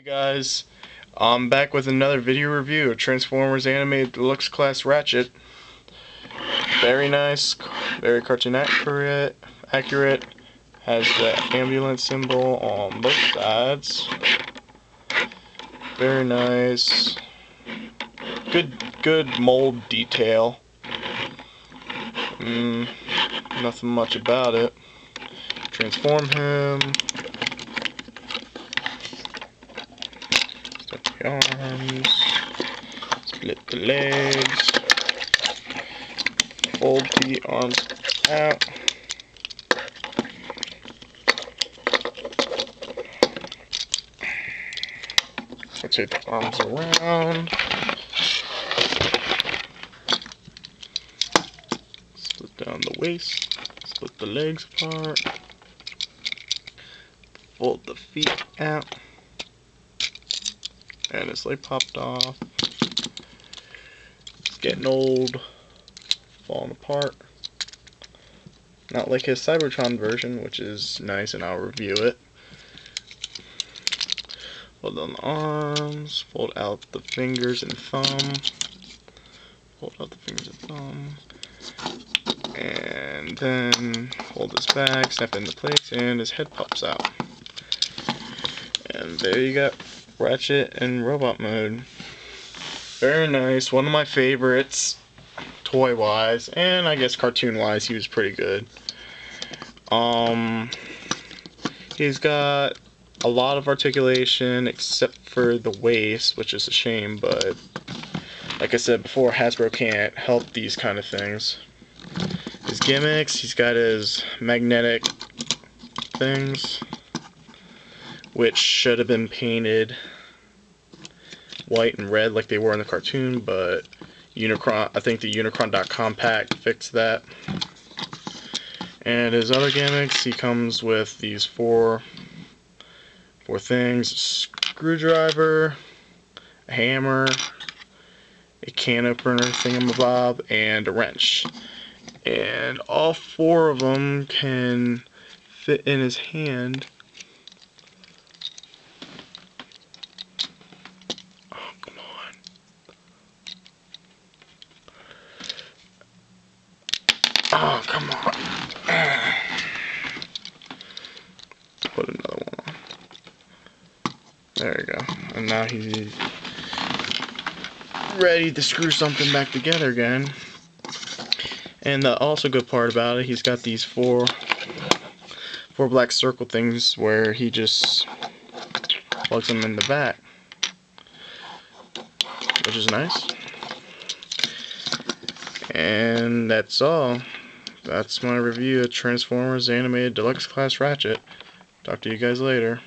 Hey guys, I'm back with another video review of Transformers Animated Deluxe Class Ratchet. Very nice, very cartoon accurate. Has the ambulance symbol on both sides. Very nice. Good mold detail. Nothing much about it. Transform him. Start the arms. Split the legs. Fold the arms out. Rotate the arms around. Split down the waist. Split the legs apart. Fold the feet out. And his leg popped off. It's getting old. Falling apart. Not like his Cybertron version, which is nice, and I'll review it. Fold down the arms, fold out the fingers and thumb, fold out the fingers and thumb, and then hold this back, snap into place, and his head pops out. And there you got Ratchet in robot mode. Very nice, one of my favorites, toy-wise, and I guess cartoon-wise, he was pretty good. He's got a lot of articulation except for the waist, which is a shame, but like I said before, Hasbro can't help these kind of things. His gimmicks, he's got his magnetic things, which should have been painted white and red like they were in the cartoon, but Unicron, I think the Unicron.com pack fixed that. And his other gimmicks, he comes with these four things: a screwdriver, a hammer, a can opener thingamabob, and a wrench. And all four of them can fit in his hand. Oh, come on. Oh, come on. Put another one on. There we go. And now he's ready to screw something back together again. And the also good part about it, he's got these four black circle things where he just plugs them in the back, which is nice. And that's all. That's my review of Transformers Animated Deluxe Class Ratchet. Talk to you guys later.